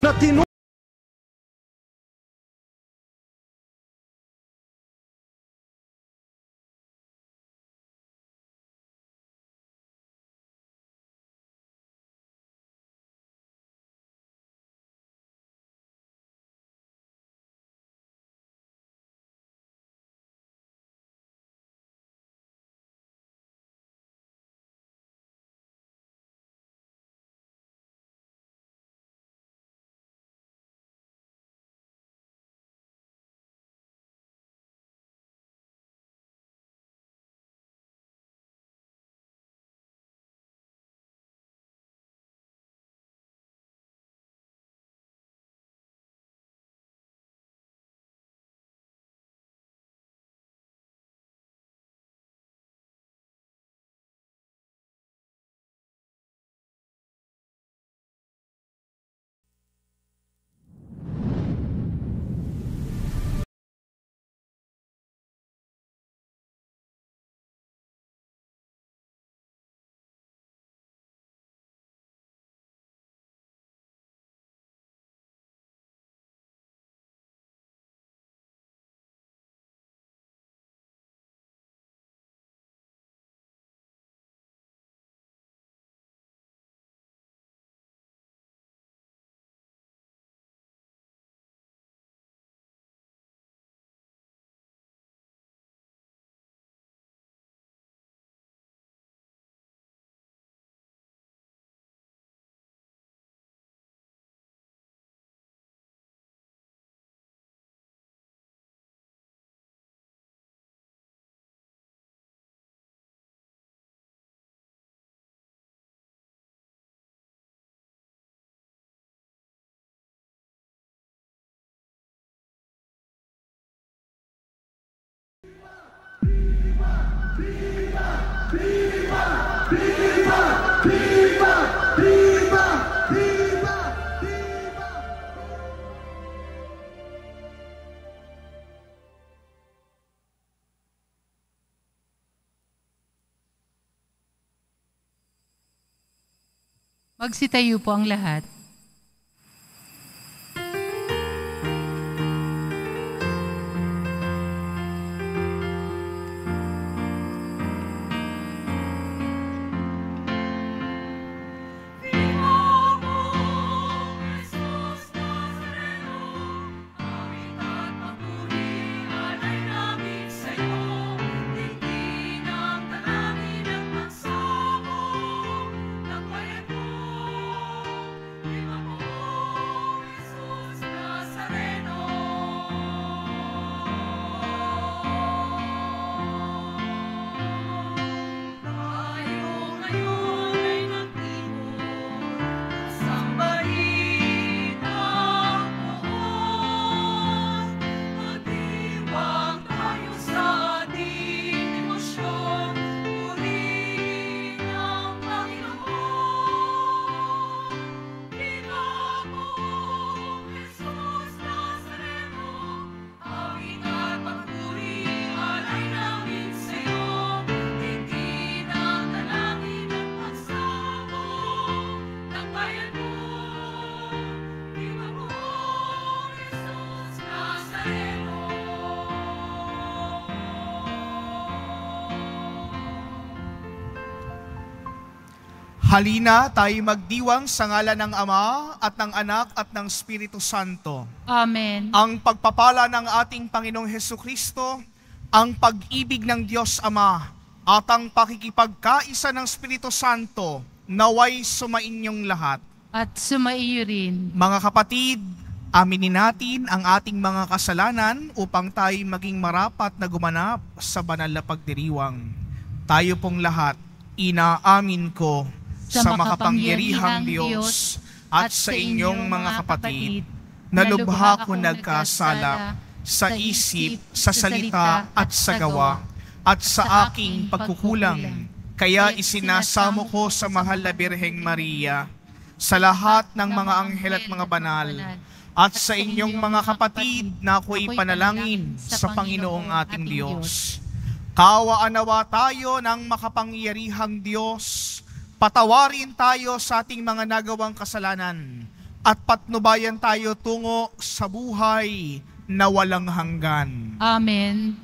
na Magsitayo po ang lahat. Halina tayo magdiwang sa ngalan ng Ama at ng Anak at ng Espiritu Santo. Amen. Ang pagpapala ng ating Panginoong Hesukristo, ang pag-ibig ng Diyos Ama, at ang pakikipagkaisa ng Espiritu Santo, naway sumainyong lahat. At sumaiyo rin. Mga kapatid, aminin natin ang ating mga kasalanan upang tayo maging marapat na gumanap sa banal na pagdiriwang. Tayo pong lahat, inaamin ko sa makapangyarihang Diyos at sa inyong mga kapatid, na lubha ko nagkasala sa isip, sa salita at sa gawa, at sa aking pagkukulang. Kaya isinasamo ko sa mahal na Birheng Maria, sa lahat ng mga anghel at mga banal, at sa inyong mga kapatid na ako'y panalangin sa Panginoong ating Diyos. Kaawaan nawa tayo ng makapangyarihang Diyos, patawarin tayo sa ating mga nagawang kasalanan, at patnubayan tayo tungo sa buhay na walang hanggan. Amen.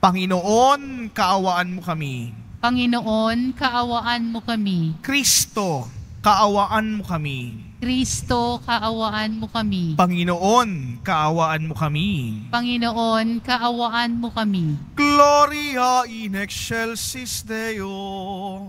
Panginoon, kaawaan mo kami. Panginoon, kaawaan mo kami. Kristo, kaawaan mo kami. Kristo, kaawaan mo kami. Panginoon, kaawaan mo kami. Panginoon, kaawaan mo kami. Gloria in excelsis Deo.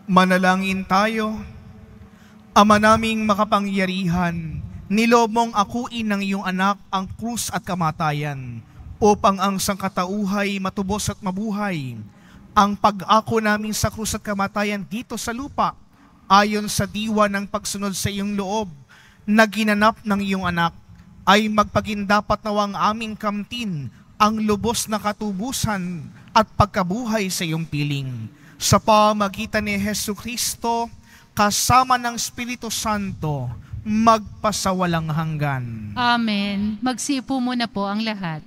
Manalangin tayo. Ama naming makapangyarihan, niloob mong akuin ng iyong anak ang krus at kamatayan upang ang sangkatauhay matubos at mabuhay. Ang pag-ako namin sa krus at kamatayan dito sa lupa, ayon sa diwa ng pagsunod sa iyong loob na ginanap ng iyong anak, ay magpagindapat nawang aming kamtin ang lubos na katubusan at pagkabuhay sa iyong piling. Sa pamagitan ni Jesucristo, kasama ng Espiritu Santo, magpasawalang hanggan. Amen. Magsiupo muna po ang lahat.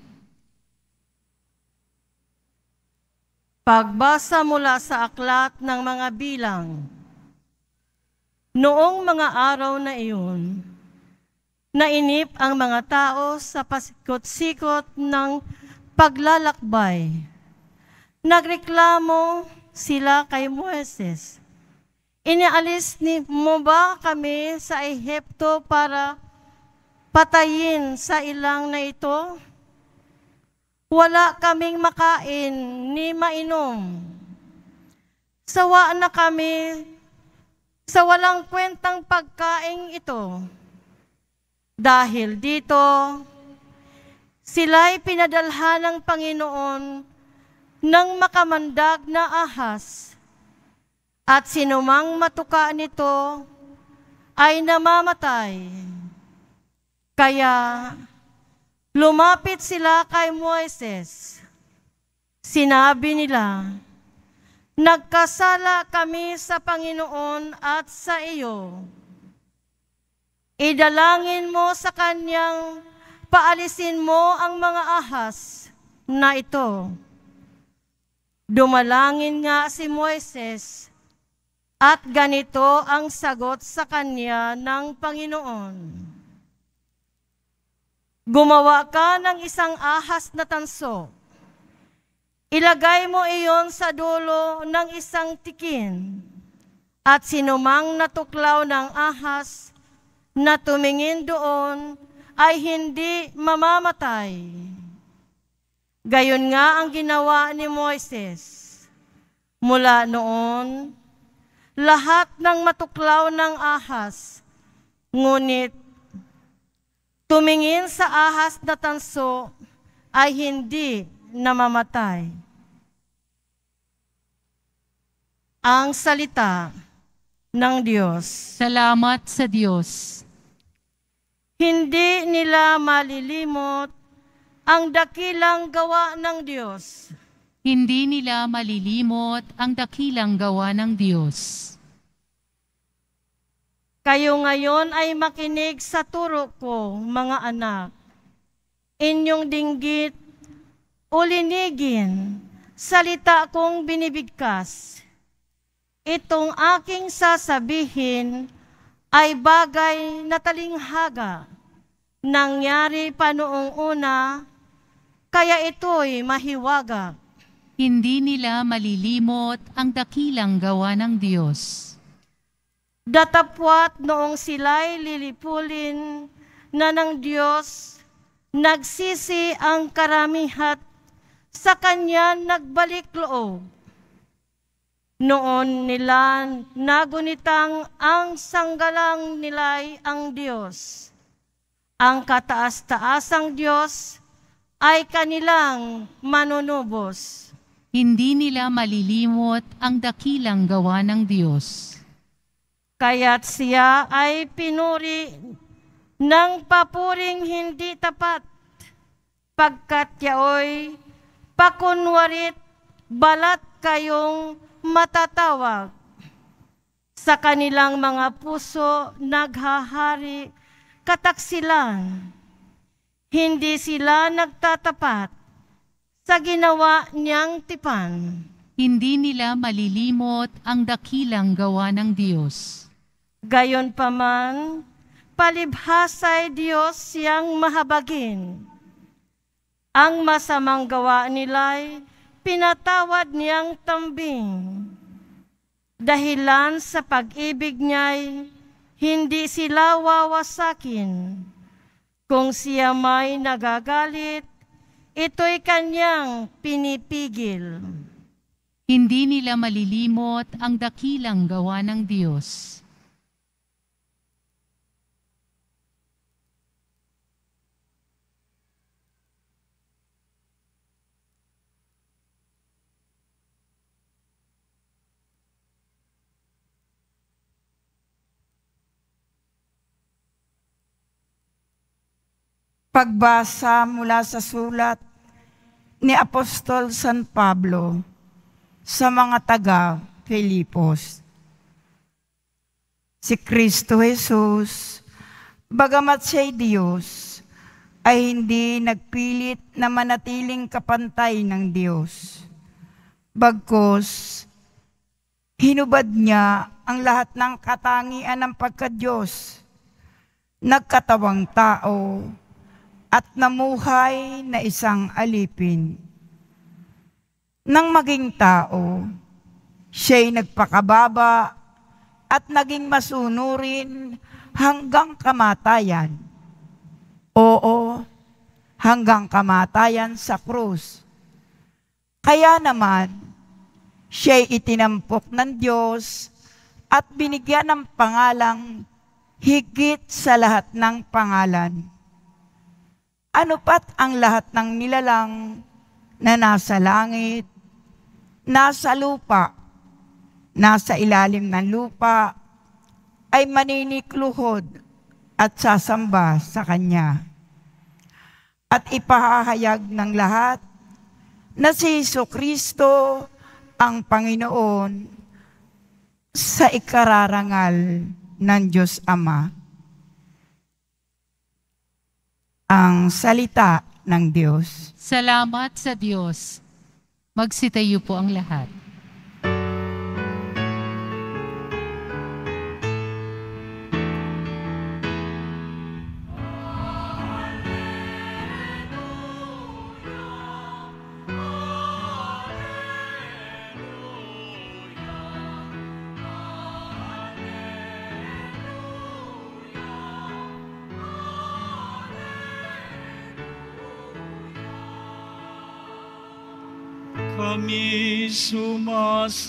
Pagbasa mula sa aklat ng mga bilang. Noong mga araw na iyon, nainip ang mga tao sa pasikot-sikot ng paglalakbay. Nagreklamo sila kay Moises. Inialis mo ba kami sa Ehipto para patayin sa ilang na ito? Wala kaming makain ni mainom. Sawa na kami sa walang kwentang pagkain ito. Dahil dito, sila'y pinadalhan ng Panginoon ng makamandag na ahas, at sinumang matuka nito ay namamatay. Kaya lumapit sila kay Moises. Sinabi nila, "Nagkasala kami sa Panginoon at sa iyo. Idalangin mo sa kanyang paalisin mo ang mga ahas na ito." Dumalangin nga si Moises, at ganito ang sagot sa kanya ng Panginoon. "Gumawa ka ng isang ahas na tanso. Ilagay mo iyon sa dulo ng isang tikin, at sinumang natuklaw ng ahas na tumingin doon ay hindi mamamatay." Gayon nga ang ginawa ni Moises. Mula noon, lahat ng matuklaw ng ahas, ngunit tumingin sa ahas na tanso ay hindi namamatay. Ang salita ng Diyos. Salamat sa Diyos. Hindi nila malilimot ang dakilang gawa ng Diyos. Hindi nila malilimot ang dakilang gawa ng Diyos. Kayo ngayon ay makinig sa turo ko, mga anak. Inyong dinggit, ulinigin, salita kong binibigkas. Itong aking sasabihin ay bagay na talinghaga. Nangyari pa noong una, kaya ito'y mahiwaga. Hindi nila malilimot ang dakilang gawa ng Diyos. Datapwat noong sila'y lilipulin na ng Diyos, nagsisi ang karamihat, sa Kanya nagbalik loob. Noon nila nagunitang ang sanggalang nila'y ang Diyos. Ang kataas-taasang Diyos ay kanilang manunubos. Hindi nila malilimot ang dakilang gawa ng Diyos. Kaya't siya ay pinuri ng papuring hindi tapat, pagkat yaoy pakunwarit balat kayong matatawag. Sa kanilang mga puso naghahari kataksilan. Hindi sila nagtatapat sa ginawa niyang tipan. Hindi nila malilimot ang dakilang gawa ng Diyos. Gayon paman, palibhasay Diyos siyang mahabagin. Ang masamang gawa nila'y pinatawad niyang tambing. Dahilan sa pag-ibig niya'y hindi sila wawasakin. Kung siya may nagagalit, ito'y kanyang pinipigil. Hindi nila malilimot ang dakilang gawa ng Diyos. Pagbasa mula sa sulat ni Apostol San Pablo sa mga taga-Filipos. Si Kristo Jesus, bagamat siya'y Diyos, ay hindi nagpilit na manatiling kapantay ng Diyos. Bagkus, hinubad niya ang lahat ng katangian ng pagka-Diyos, nagkatawang tao, at namuhay na isang alipin. Nang maging tao, siya'y nagpakababa at naging masunurin hanggang kamatayan. Oo, hanggang kamatayan sa krus. Kaya naman, siya'y itinampok ng Diyos at binigyan ng pangalang higit sa lahat ng pangalan. Ano pat ang lahat ng nilalang na nasa langit, nasa lupa, nasa ilalim ng lupa, ay maninikluhod at sasamba sa Kanya. At ipahahayag ng lahat na si Jesucristo ang Panginoon sa ikararangal ng Diyos Ama. Ang salita ng Diyos. Salamat sa Diyos. Magsitayo po ang lahat. Kami sumasamba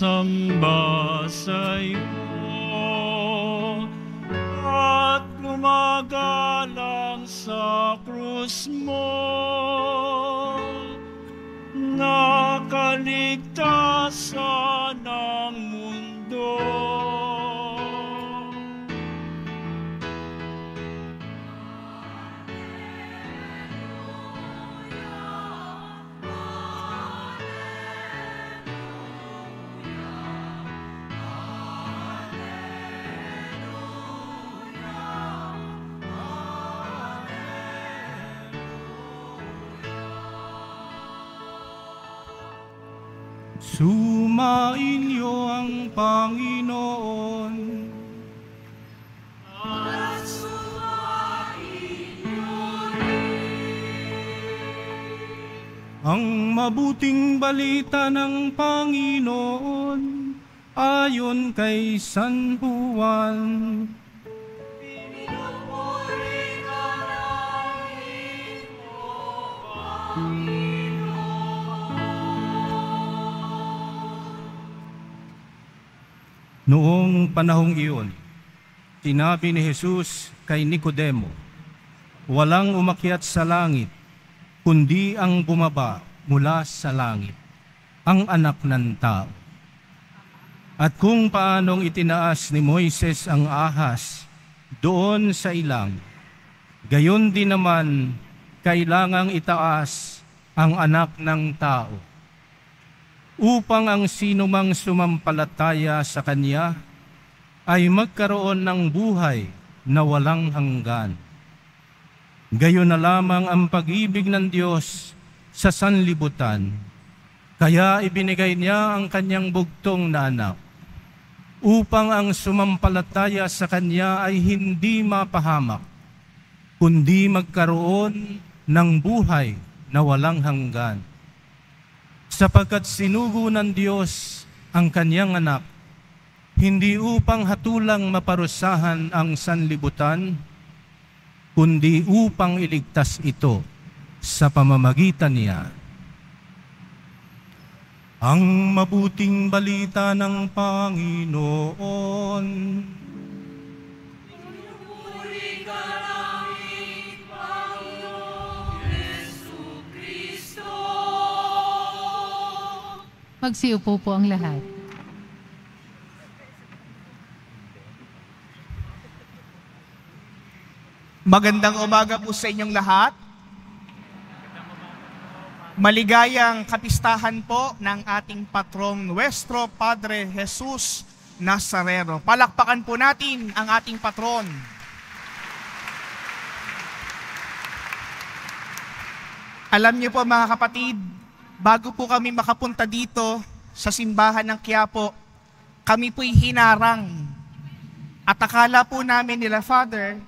sa iyo at gumagalang sa krus mo, nakaligtasan ng mundo. Sumainyo ang Panginoon. At sumainyo rin. Ang mabuting balita ng Panginoon ayon kay San Juan. Pinupuri ka namin, O Panginoon. Noong panahong iyon, sinabi ni Jesus kay Nicodemo, walang umakyat sa langit, kundi ang bumaba mula sa langit, ang anak ng tao. At kung paanong itinaas ni Moises ang ahas doon sa ilang, gayon din naman kailangang itaas ang anak ng tao, upang ang sinumang sumampalataya sa Kanya ay magkaroon ng buhay na walang hanggan. Gayon na lamang ang pag-ibig ng Diyos sa sanlibutan, kaya ibinigay Niya ang Kanyang bugtong na anak, upang ang sumampalataya sa Kanya ay hindi mapahamak, kundi magkaroon ng buhay na walang hanggan. Sapagkat sinugo ng Diyos ang Kanyang anak, hindi upang hatulang maparusahan ang sanlibutan, kundi upang iligtas ito sa pamamagitan niya. Ang mabuting balita ng Panginoon. Magsiupo po ang lahat. Magandang umaga po sa inyong lahat. Maligayang kapistahan po ng ating patrong Nuestro Padre Jesus Nazareno. Palakpakan po natin ang ating patron. Alam niyo po mga kapatid, bago po kami makapunta dito sa simbahan ng Quiapo, kami po'y hinarang. At akala po namin nila, Father,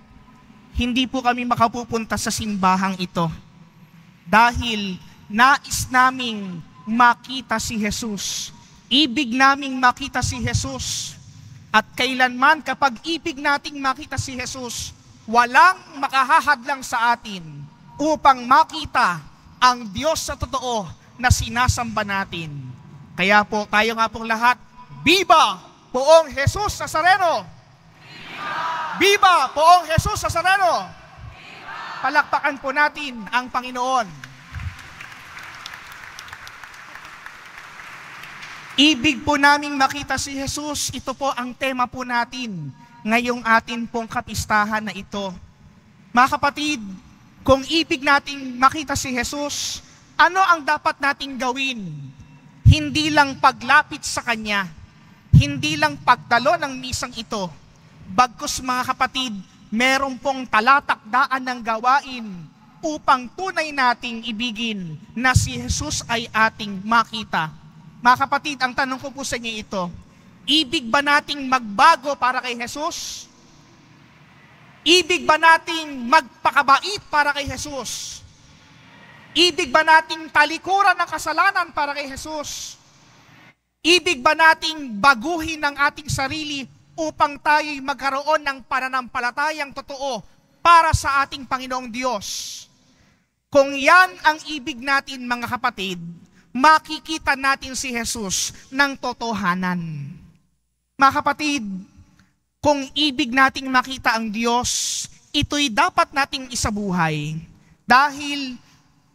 hindi po kami makapupunta sa simbahang ito. Dahil nais naming makita si Jesus. Ibig naming makita si Jesus. At kailanman kapag ibig nating makita si Jesus, walang makahahadlang sa atin upang makita ang Diyos sa totoo na sinasamba natin. Kaya po tayo nga pong lahat, Viva Poong Jesus Nazareno! Viva Poong Jesus Nazareno! Palakpakan po natin ang Panginoon. Ibig po naming makita si Jesus, ito po ang tema po natin ngayong atin pong kapistahan na ito. Mga kapatid, kung ibig nating makita si Jesus, ano ang dapat nating gawin? Hindi lang paglapit sa Kanya, hindi lang pagdalo ng misang ito, bagkus mga kapatid, meron pong talatakdaan ng gawain upang tunay nating ibigin na si Jesus ay ating makita. Mga kapatid, ang tanong ko po sa inyo ito, ibig ba nating magbago para kay Jesus? Ibig ba nating magpakabait para kay Jesus? Ibig ba nating talikuran ng kasalanan para kay Jesus? Ibig ba nating baguhin ang ating sarili upang tayo'y magkaroon ng pananampalatayang totoo para sa ating Panginoong Diyos? Kung yan ang ibig natin mga kapatid, makikita natin si Jesus ng totohanan. Mga kapatid, kung ibig nating makita ang Diyos, ito'y dapat nating isabuhay. Dahil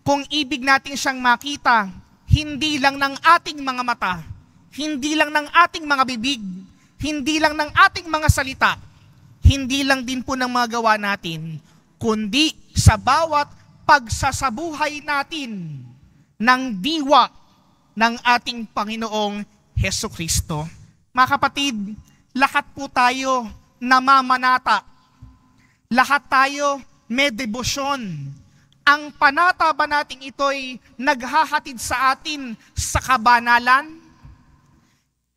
kung ibig natin siyang makita, hindi lang ng ating mga mata, hindi lang ng ating mga bibig, hindi lang ng ating mga salita, hindi lang din po ng mga gawa natin, kundi sa bawat pagsasabuhay natin ng diwa ng ating Panginoong Hesukristo. Mga kapatid, lahat po tayo namamanata. Lahat tayo may debosyon. Ang panata ba nating ito'y naghahatid sa atin sa kabanalan?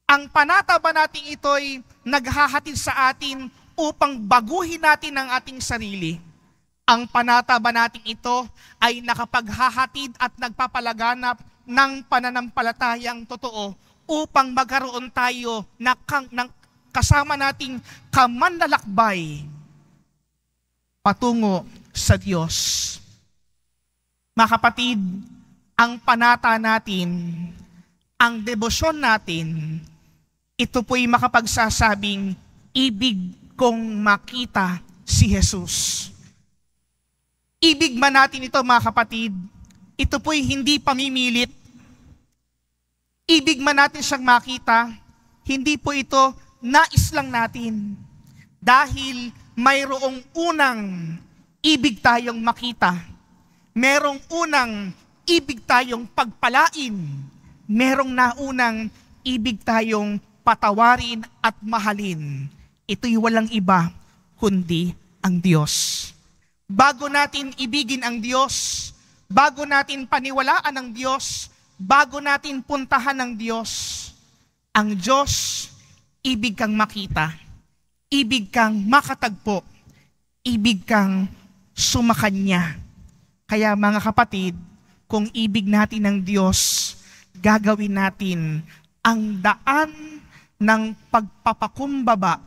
Ang panata ba nating ito'y naghahatid sa atin upang baguhin natin ang ating sarili? Ang panata ba nating ito ay nakapaghahatid at nagpapalaganap ng pananampalatayang totoo upang magkaroon tayo ng kasama nating kamanlalakbay patungo sa Diyos? Mga kapatid, ang panata natin, ang debosyon natin, ito po'y makapagsasabing, ibig kong makita si Jesus. Ibig man natin ito mga kapatid, ito po'y hindi pamimilit. Ibig man natin siyang makita, hindi po ito nais lang natin. Dahil mayroong unang ibig tayong makita. Merong unang ibig tayong pagpalain. Merong naunang ibig tayong patawarin at mahalin. Ito'y walang iba kundi ang Diyos. Bago natin ibigin ang Diyos, bago natin paniwalaan ang Diyos, bago natin puntahan ang Diyos, ang Diyos, ibig kang makita, ibig kang makatagpo, ibig kang sumakanya. Kaya mga kapatid, kung ibig natin ng Diyos, gagawin natin ang daan ng pagpapakumbaba,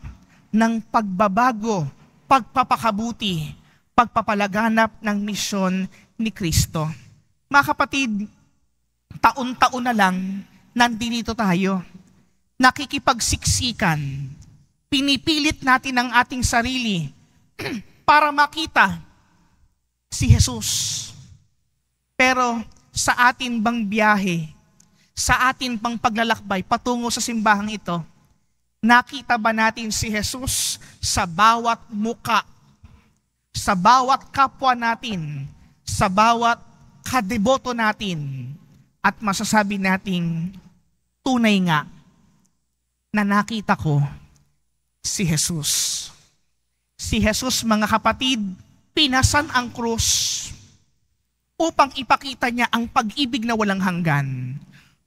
ng pagbabago, pagpapakabuti, pagpapalaganap ng misyon ni Kristo. Mga kapatid, taon-taon na lang, nandito tayo, nakikipagsiksikan, pinipilit natin ang ating sarili para makita si Jesus. Pero sa atin bang biyahe, sa atin pang paglalakbay patungo sa simbahang ito, nakita ba natin si Jesus sa bawat muka, sa bawat kapwa natin, sa bawat kadeboto natin, at masasabi nating tunay nga na nakita ko si Jesus. Si Jesus, mga kapatid, pinasan ang krus upang ipakita niya ang pag-ibig na walang hanggan.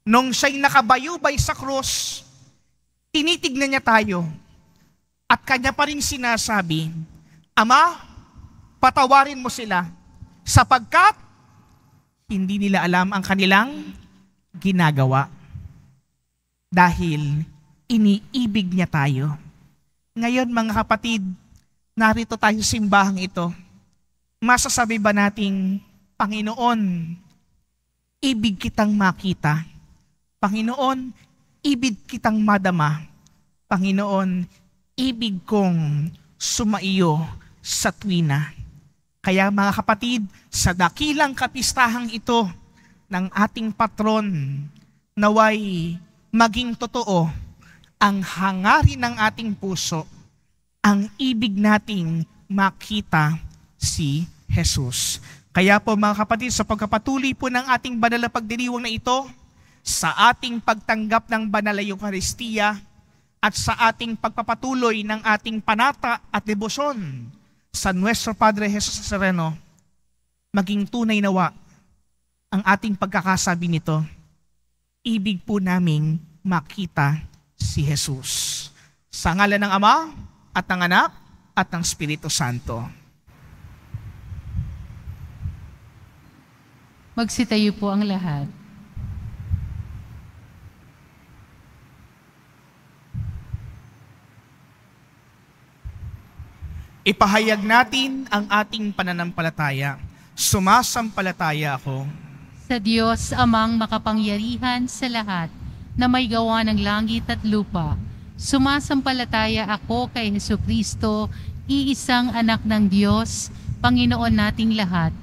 Nung siya'y nakabayubay sa krus, tinitignan niya tayo at kanya pa rin sinasabi, Ama, patawarin mo sila sapagkat hindi nila alam ang kanilang ginagawa. Dahil iniibig niya tayo. Ngayon, mga kapatid, narito tayo sa simbahang ito. Masasabi ba nating, Panginoon, ibig kitang makita. Panginoon, ibig kitang madama. Panginoon, ibig kong sumaiyo sa tuwina. Kaya mga kapatid, sa dakilang kapistahang ito ng ating patron, naway maging totoo ang hangarin ng ating puso, ang ibig nating makita si Jesus. Kaya po mga kapatid, sa pagkapatuloy po ng ating banal na pagdiriwang na ito, sa ating pagtanggap ng banal na Eucharistia, at sa ating pagpapatuloy ng ating panata at debosyon sa Nuestro Padre Jesus Nazareno, maging tunay nawa ang ating pagkakasabi nito, ibig po naming makita si Jesus. Sa ngalan ng Ama, at ng Anak, at ng Espiritu Santo. Magsitayo po ang lahat. Ipahayag natin ang ating pananampalataya. Sumasampalataya ako Sa Diyos amang makapangyarihan sa lahat, na may gawa ng langit at lupa. Sumasampalataya ako kay Hesukristo, iisang anak ng Diyos, Panginoon nating lahat.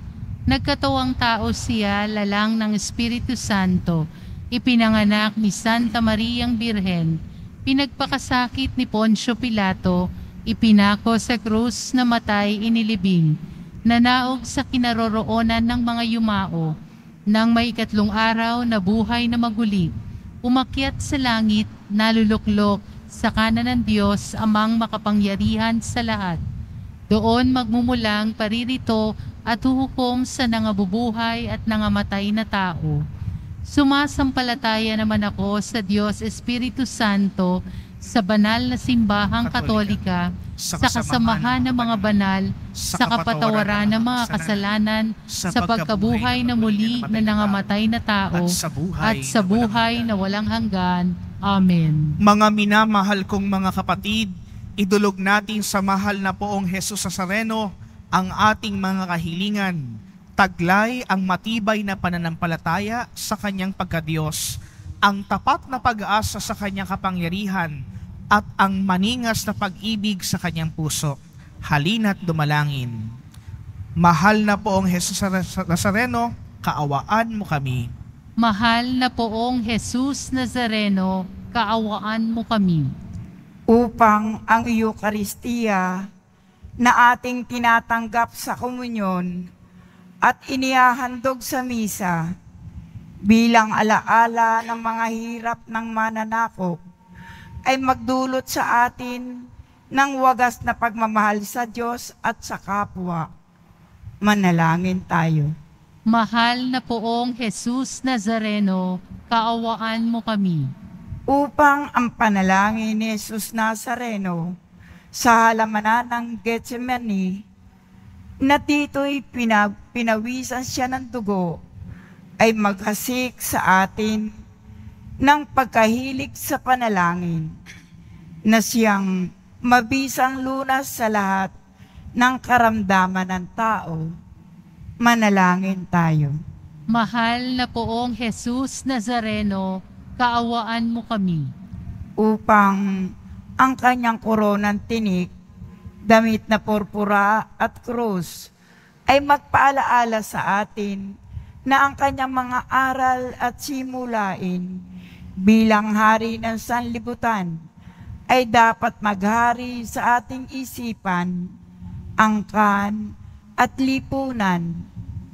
Nagkatawang tao siya, lalang ng Espiritu Santo, ipinanganak ni Santa Mariang Birhen, pinagpakasakit ni Poncio Pilato, ipinako sa krus, namatay, inilibing, nanaog sa kinaroroonan ng mga yumao, nang may ikatlong araw na buhay na maguli, umakyat sa langit, naluluklok sa kanan ng Diyos amang makapangyarihan sa lahat. Doon magmumulang paririto at huhukom sa nangabubuhay at nangamatay na tao. Sumasampalataya naman ako sa Diyos Espiritu Santo, sa banal na simbahang Katolika, sa kasamahan ng mga banal, sa kapatawaran ng mga kasalanan, sa pagkabuhay na muli na nangamatay na tao, at sa buhay na walang hanggan. Amen. Mga minamahal kong mga kapatid, idulog natin sa mahal na poong Jesus Nazareno ang ating mga kahilingan. Taglay ang matibay na pananampalataya sa kanyang pagkadiyos, ang tapat na pag-asa sa kanyang kapangyarihan, at ang maningas na pag-ibig sa kanyang puso. Halina't dumalangin. Mahal na poong Jesus Nazareno, kaawaan mo kami. Mahal na poong Jesus Nazareno, kaawaan mo kami. Upang ang Eucharistia na ating tinatanggap sa komunyon at inihahandog sa misa bilang alaala ng mga hirap ng mananakop, ay magdulot sa atin ng wagas na pagmamahal sa Diyos at sa kapwa. Manalangin tayo. Mahal na poong Jesus Nazareno, kaawaan mo kami. Upang ang panalangin ni Jesus Nazareno sa halamanan ng Getsemani, na dito'y pinawisan siya ng dugo, ay maghasik sa atin ng pagkahilig sa panalangin, na siyang mabisang lunas sa lahat ng karamdaman ng tao. Manalangin tayo. Mahal na poong Jesus Nazareno, kaawaan mo kami. Upang ang kanyang koronang tinik, damit na purpura at krus, ay magpaalaala sa atin na ang kanyang mga aral at simulain bilang hari ng sanlibutan ay dapat maghari sa ating isipan, angkan at lipunan.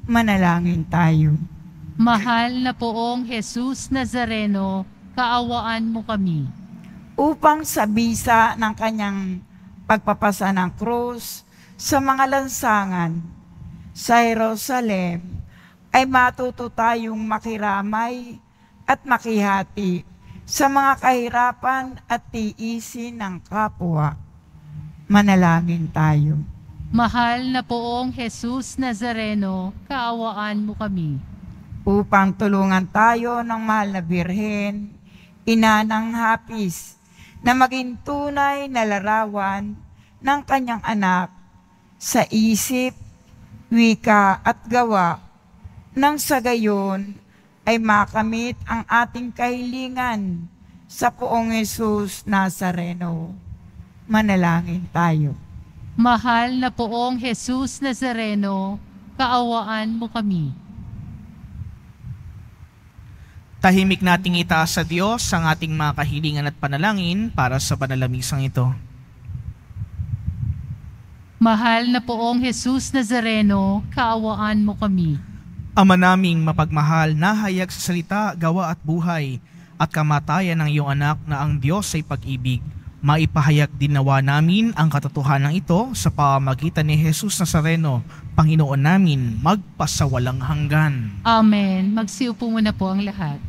Manalangin tayo. Mahal na poong Jesus Nazareno, kaawaan mo kami. Upang sa bisa ng kanyang pagpapasa ng krus sa mga lansangan sa Jerusalem, ay matuto tayong makiramay at makihati sa mga kahirapan at tiisin ng kapwa. Manalangin tayo. Mahal na poong Jesus Nazareno, kaawaan mo kami. Upang tulungan tayo ng mahal na Birhen, ina ng hapis, na maging tunay na larawan ng kanyang anak sa isip, wika at gawa, nang sa gayon ay makamit ang ating kahilingan sa poong Jesus Nazareno. Manalangin tayo. Mahal na poong Jesus Nazareno, kaawaan mo kami. Tahimik nating itaas sa Diyos ang ating mga kahilingan at panalangin para sa banalamisang ito. Mahal na poong Jesus Nazareno, kaawaan mo kami. Ama naming mapagmahal, nahayag sa salita, gawa at buhay, at kamatayan ng iyong anak na ang Diyos ay pag-ibig. Maipahayag din nawa namin ang katotohanan ito sa pamamagitan ni Jesus Nazareno, Panginoon namin, magpasawalang hanggan. Amen. Magsiupo muna po ang lahat.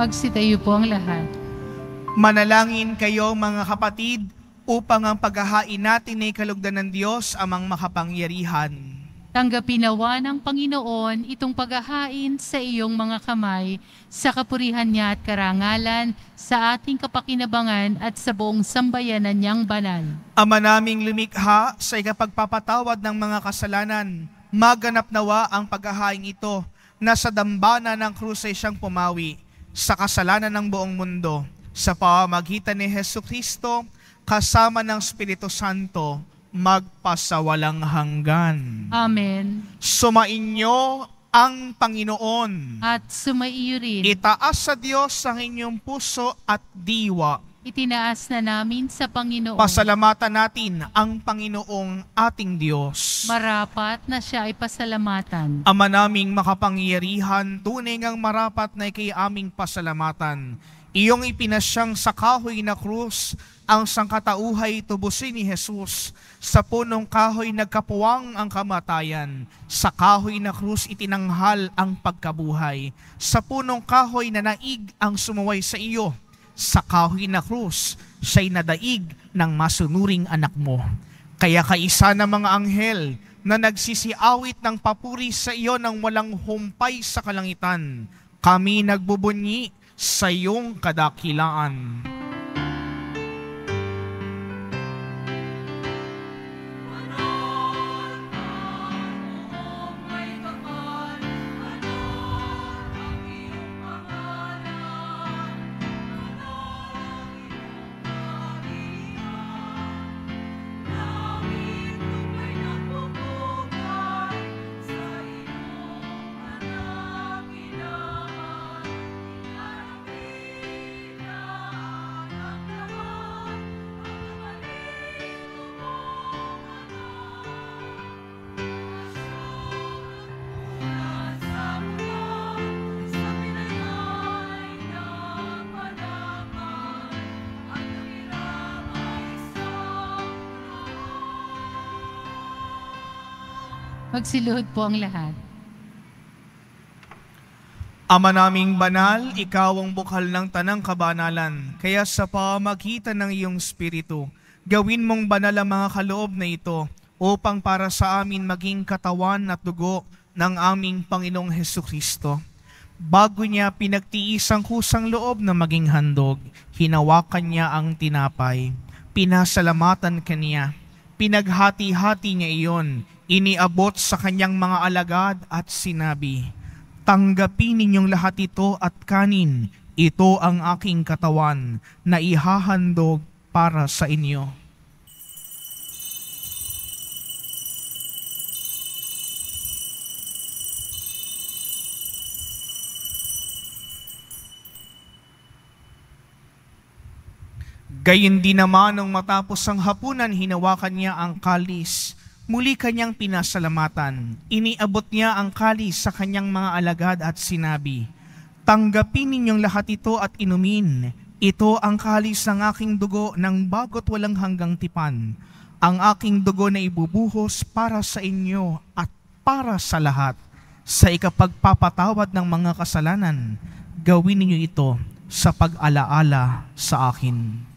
Magsitayo po ang lahat. Manalangin kayo mga kapatid upang ang paghahain natin ay kalugdan ng Diyos amang makapangyarihan. Tanggapin nawa ng Panginoon itong paghahain sa iyong mga kamay, sa kapurihan niya at karangalan, sa ating kapakinabangan at sa buong sambayanan niyang banal. Ama naming lumikha, sa ikapagpapatawad ng mga kasalanan, maganap nawa ang paghahain ito na sa dambana ng krus ay siyang pumawi sa kasalanan ng buong mundo, sa pamamagitan ni Jesucristo, kasama ng Espiritu Santo, magpasawalang hanggan. Amen. Sumainyo ang Panginoon. At sumaiyo rin. Itaas sa Diyos ang inyong puso at diwa. Itinaas na namin sa Panginoon. Pasalamatan natin ang Panginoong ating Diyos. Marapat na siya ay pasalamatan. Ama naming makapangyarihan, tunay ngang marapat na ikay aming pasalamatan. Iyong ipinasyang sa kahoy na krus, ang sangkatauhay tubusin ni Jesus. Sa punong kahoy nagkapuwang ang kamatayan. Sa kahoy na krus itinanghal ang pagkabuhay. Sa punong kahoy na naig ang sumuway sa iyo. Sa kahoy na krus, siya'y nadaig ng masunuring anak mo. Kaya kaisa ng mga anghel na nagsisiawit ng papuri sa iyo nang walang humpay sa kalangitan, kami nagbubunyi sa iyong kadakilaan. Magsiluhod po ang lahat. Ama naming banal, ikaw ang bukal ng tanang kabanalan. Kaya sa pamagitan ng iyong Espiritu, gawin mong banal ang mga kaloob na ito upang para sa amin maging katawan at dugo ng aming Panginoong Hesukristo. Bago niya pinagtiis ang kusang loob na maging handog, hinawakan niya ang tinapay. Pinasalamatan kaniya. Pinaghati-hati niya iyon. Iniabot sa kanyang mga alagad at sinabi, "Tanggapin ninyong lahat ito at kanin. Ito ang aking katawan na ihahandog para sa inyo." Gayon din naman nung matapos ang hapunan, hinawakan niya ang kalis. Muli kanyang pinasalamatan. Iniabot niya ang kalis sa kanyang mga alagad at sinabi, "Tanggapin ninyong lahat ito at inumin. Ito ang kalis ng aking dugo ng bago't walang hanggang tipan. Ang aking dugo na ibubuhos para sa inyo at para sa lahat. Sa ikapagpapatawad ng mga kasalanan, gawin ninyo ito sa pag-alaala sa akin."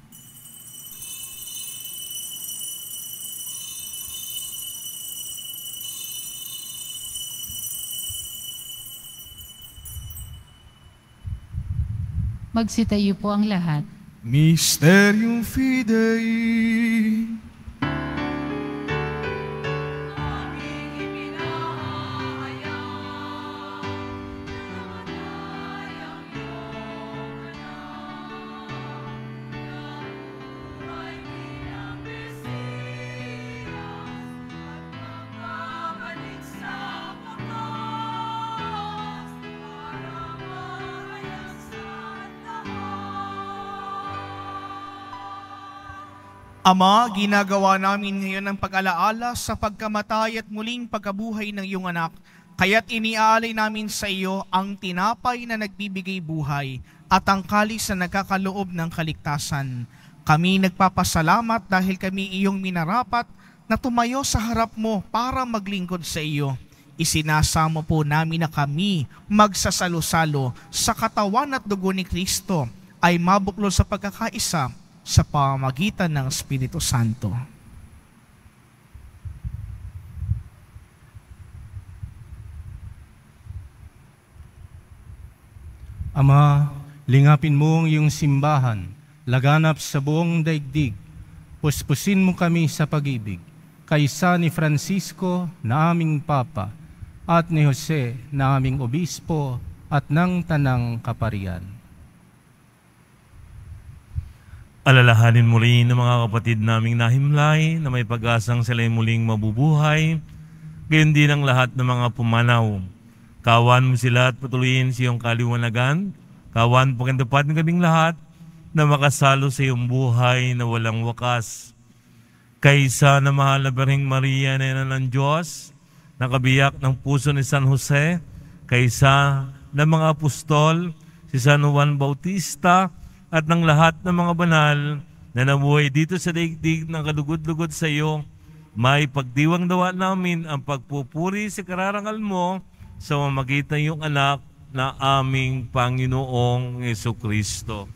Magsitayo po ang lahat. Mysterium Fidei. Ama, ginagawa namin ngayon ang pag-alaala sa pagkamatay at muling pagkabuhay ng iyong anak. Kaya't iniaalay namin sa iyo ang tinapay na nagbibigay buhay at ang kalis na nagkakaloob ng kaligtasan. Kami nagpapasalamat dahil kami iyong minarapat na tumayo sa harap mo para maglingkod sa iyo. Isinasamo po namin na kami magsasalo-salo sa katawan at dugo ni Kristo ay mabuklod sa pagkakaisa sa pamamagitan ng Espiritu Santo. Ama, lingapin mo ang iyong simbahan, laganap sa buong daigdig. Puspusin mo kami sa pag-ibig, kaysa ni Francisco na aming Papa, at ni Jose na aming Obispo, at ng Tanang Kaparian. Alalahanin muli ng mga kapatid naming nahimlay na may pag-asang sila'y muling mabubuhay, gayon din ang lahat ng mga pumanaw. Kawan mo sila at patuloyin sa iyong kaliwanagan. Kawan pagkandapat ng kaming lahat na makasalo sa iyong buhay na walang wakas. Kaysa na mahal na Birheng Maria na ina ng Diyos, nakabiyak ng puso ni San Jose, kaysa ng mga apostol, si San Juan Bautista, at ng lahat ng mga banal na nabuhay dito sa daigdig ng kalugod-lugod sa iyo, may pagdiwang dawa namin ang pagpupuri sa kararangal mo sa mamagitan ng anak na aming Panginoong Jesucristo.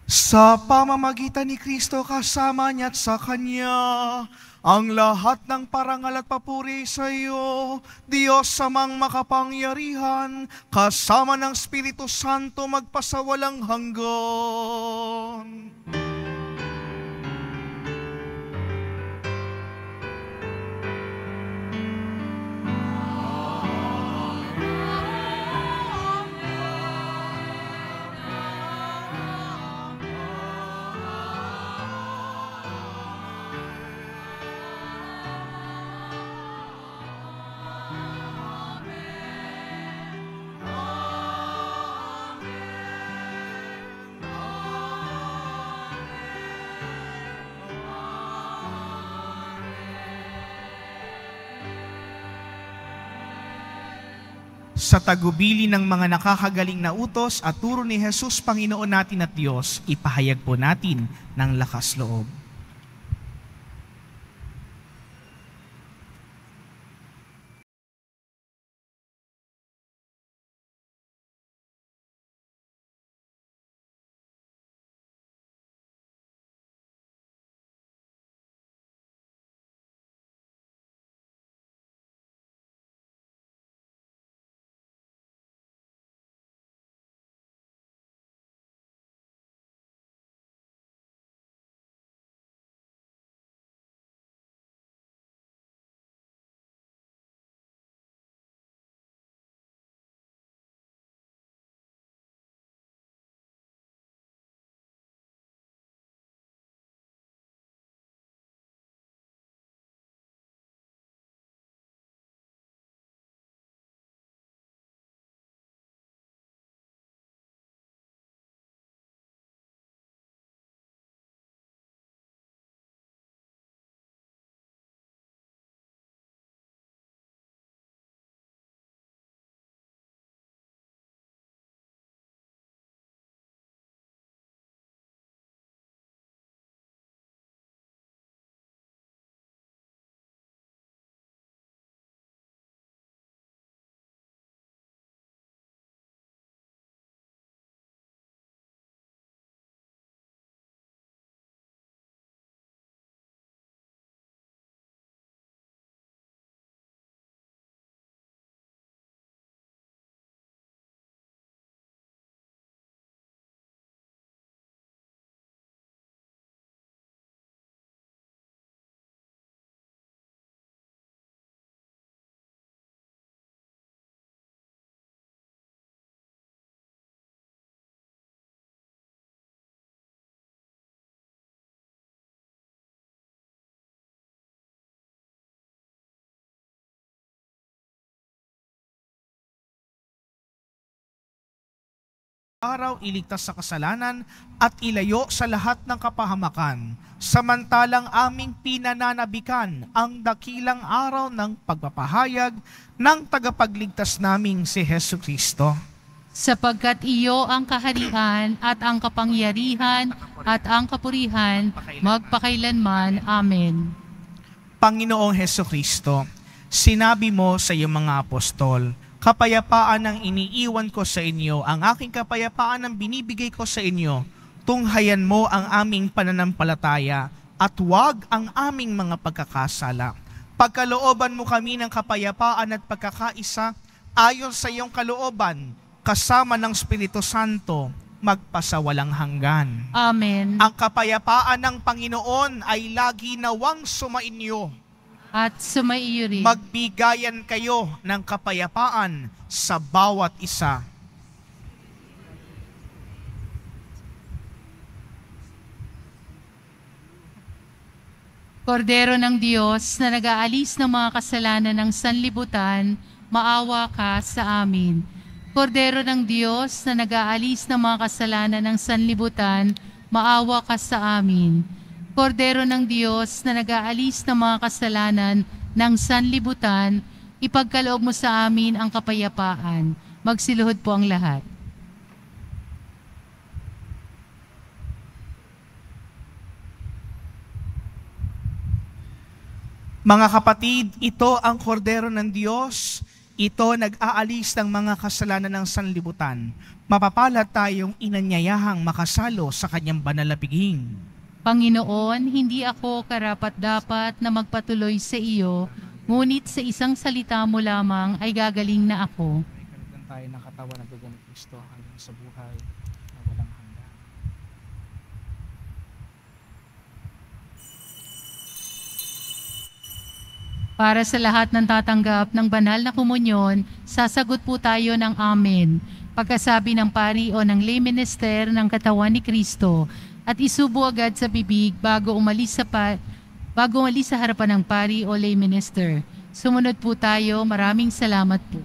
Sa pamamagitan ni Kristo kasama niya at sa Kanya, ang lahat ng parangal at papuri sa iyo, Diyos Amang makapangyarihan, kasama ng Espiritu Santo magpasawalang hanggan. Sa tagubili ng mga nakakagaling na utos at turo ni Jesus, Panginoon natin at Diyos, ipahayag po natin ng lakas loob. Araw iligtas sa kasalanan at ilayo sa lahat ng kapahamakan, samantalang aming pinananabikan ang dakilang araw ng pagpapahayag ng tagapagligtas naming si Jesucristo. Sapagkat iyo ang kaharian at ang kapangyarihan at ang kapurihan magpakailanman. Amen. Panginoong Jesucristo, sinabi mo sa iyong mga apostol, kapayapaan ang iniiwan ko sa inyo, ang aking kapayapaan ang binibigay ko sa inyo. Tunghayan mo ang aming pananampalataya at huwag ang aming mga pagkakasala. Pagkalooban mo kami ng kapayapaan at pagkakaisa ayon sa iyong kalooban, kasama ng Espiritu Santo, magpasawalang hanggan. Amen. Ang kapayapaan ng Panginoon ay lagi nawang sumainyo. At sumaiyo rin. Magbigayan kayo ng kapayapaan sa bawat isa. Kordero ng Diyos na nag-aalis ng mga kasalanan ng sanlibutan, maawa ka sa amin. Kordero ng Diyos na nag-aalis ng mga kasalanan ng sanlibutan, maawa ka sa amin. Kordero ng Diyos na nag-aalis ng mga kasalanan ng sanlibutan, Ipagkaloob mo sa amin ang kapayapaan. Magsiluhod po ang lahat. Mga kapatid, ito ang kordero ng Diyos. Ito nag-aalis ng mga kasalanan ng sanlibutan. Mapapalad tayong inanyayahang makasalo sa kanyang banal na piging. Panginoon, hindi ako karapat-dapat na magpatuloy sa iyo, ngunit sa isang salita mo lamang ay gagaling na ako. Kalugan tayo ng katawan ng dugo ni Kristo hanggang sa buhay na walang hanggan. Para sa lahat ng tatanggap ng banal na komunyon, sasagot po tayo ng Amen. Pagkasabi ng pari o ng lay minister ng katawan ni Kristo at isubo agad sa bibig bago umalis sa harapan ng pari o lay minister. Sumunod po tayo. Maraming salamat po.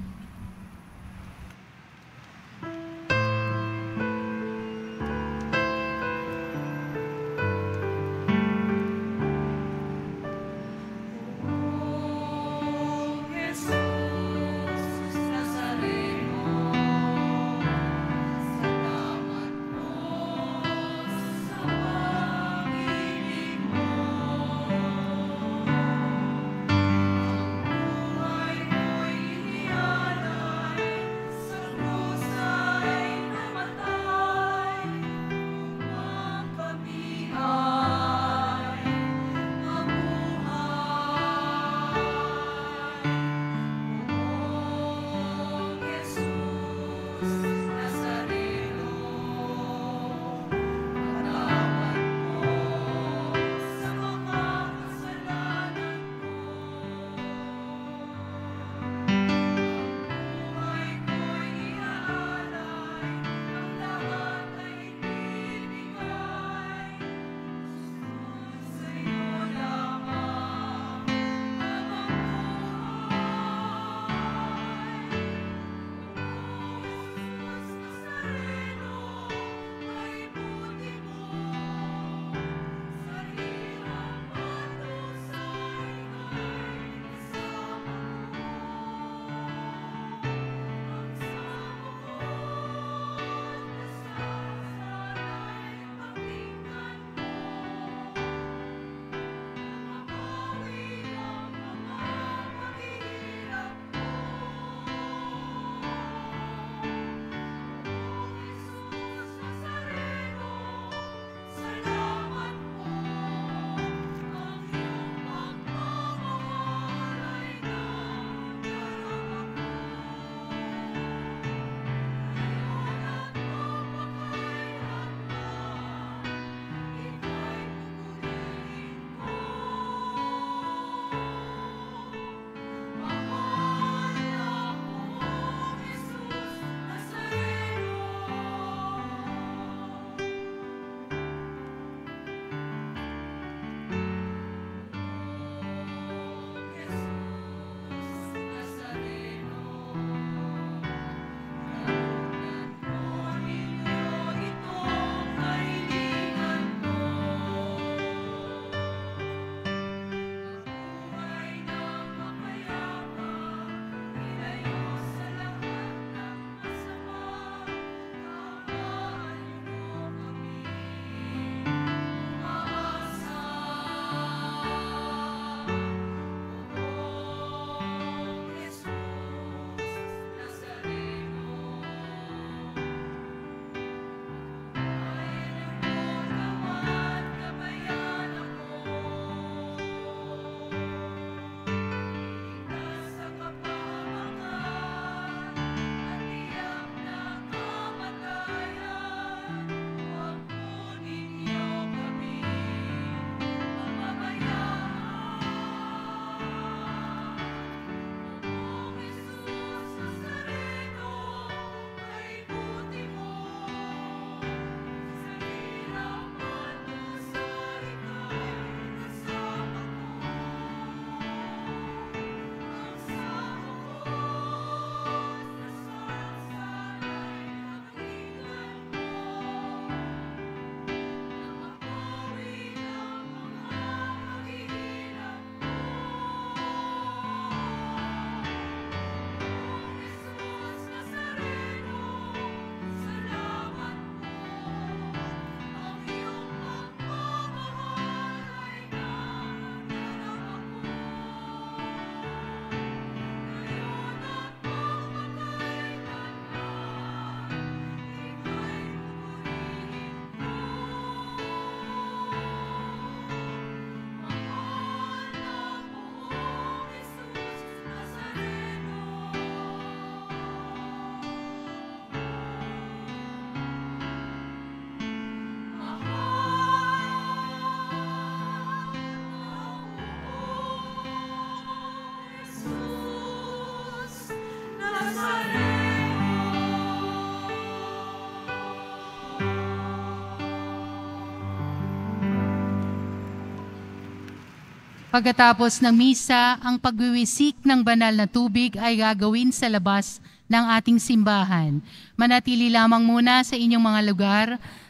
Pagkatapos ng misa, ang pagwiwisik ng banal na tubig ay gagawin sa labas ng ating simbahan. Manatili lamang muna sa inyong mga lugar,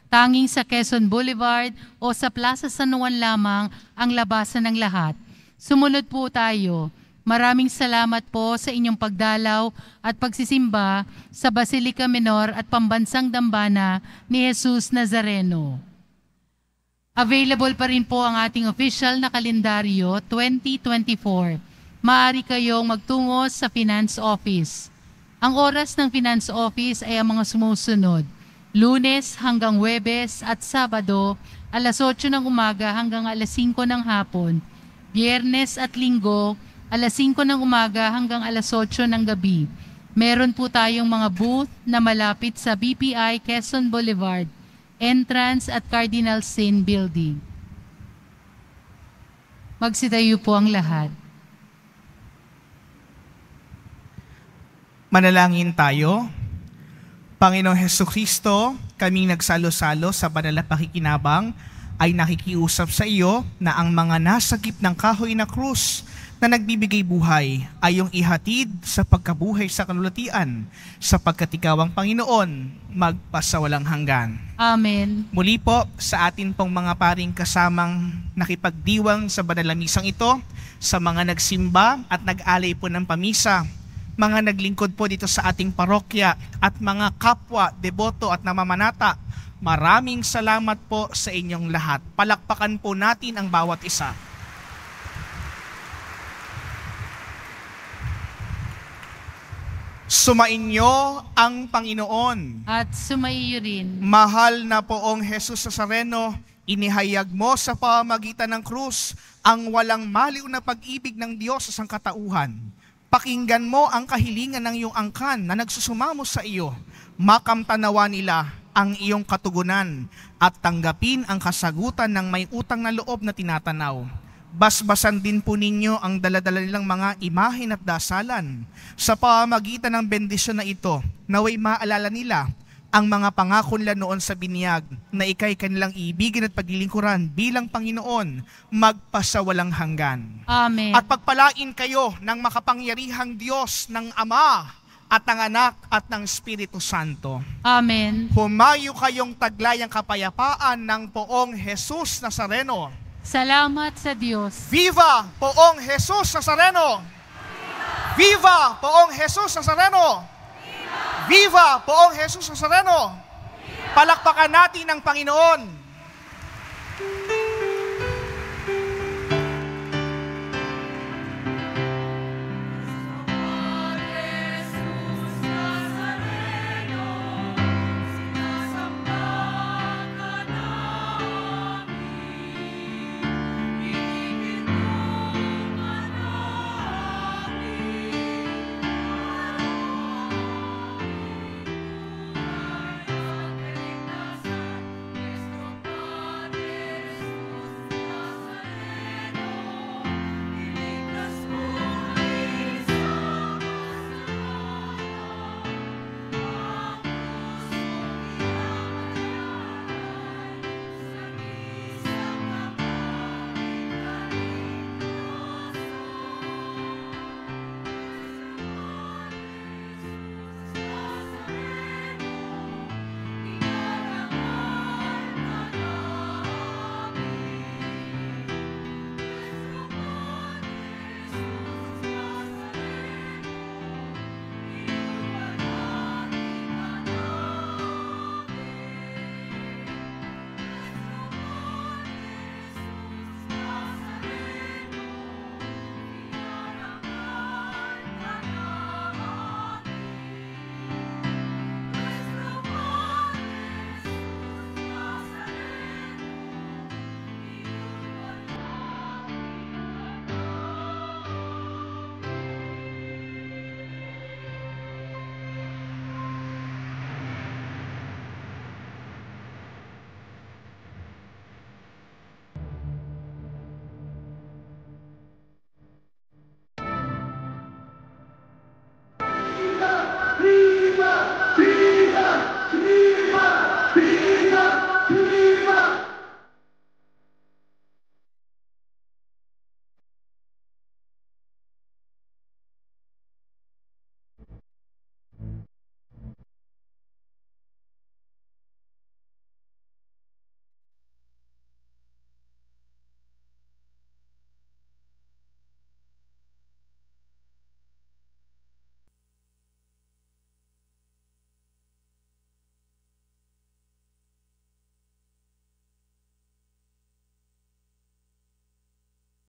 tanging sa Quezon Boulevard o sa Plaza San Juan lamang ang labasan ng lahat. Sumunod po tayo. Maraming salamat po sa inyong pagdalaw at pagsisimba sa Basilica Menor at Pambansang Dambana ni Jesus Nazareno. Available pa rin po ang ating official na kalendaryo 2024. Maaari kayong magtungo sa Finance Office. Ang oras ng Finance Office ay ang mga sumusunod. Lunes hanggang Huwebes at Sabado, alas 8 ng umaga hanggang alas 5 ng hapon. Biyernes at Linggo, alas 5 ng umaga hanggang alas 8 ng gabi. Meron po tayong mga booth na malapit sa BPI Quezon Boulevard, entrance at Cardinal Sin Building. Magsitayo po ang lahat. Manalangin tayo. Panginoong Hesukristo, kaming nagsalo-salo sa banal na pakikinabang ay nakikiusap sa iyo na ang mga nasagip ng kahoy na krus na nagbibigay buhay ay iyong ihatid sa pagkabuhay sa kalulatian, sapagkat ikaw ang Panginoon, magpasawalang hanggan. Amen. Muli po sa atin pong mga paring kasamang nakipagdiwang sa banal na misang ito, sa mga nagsimba at nag-alay po ng pamisa, mga naglingkod po dito sa ating parokya at mga kapwa, deboto at namamanata, maraming salamat po sa inyong lahat. Palakpakan po natin ang bawat isa. Sumainyo ang Panginoon. At sumaiyo rin. Mahal na poong Jesus Nazareno, inihayag mo sa pamamagitan ng krus ang walang maliw na pag-ibig ng Diyos sa sangkatauhan. Pakinggan mo ang kahilingan ng iyong angkan na nagsusumamo sa iyo. Makamtanawa nila ang iyong katugunan at tanggapin ang kasagutan ng may utang na loob na tinatanaw. Basbasan din po ninyo ang daladala nilang mga imahen at dasalan. Sa pamamagitan ng bendisyon na ito, naway maalala nila ang mga pangako nila noon sa binyag na ikay kanilang ibigin at paglilingkuran bilang Panginoon, magpasawalang hanggan. Amen. At pagpalain kayo ng makapangyarihang Diyos ng Ama at ng Anak at ng Espiritu Santo. Amen. Humayo kayong taglayang kapayapaan ng poong Jesus Nazareno. Salamat sa Diyos. Viva poong Jesus Nazareno! Viva poong Jesus Nazareno! Viva poong Jesus Nazareno! Palakpakan natin ang Panginoon!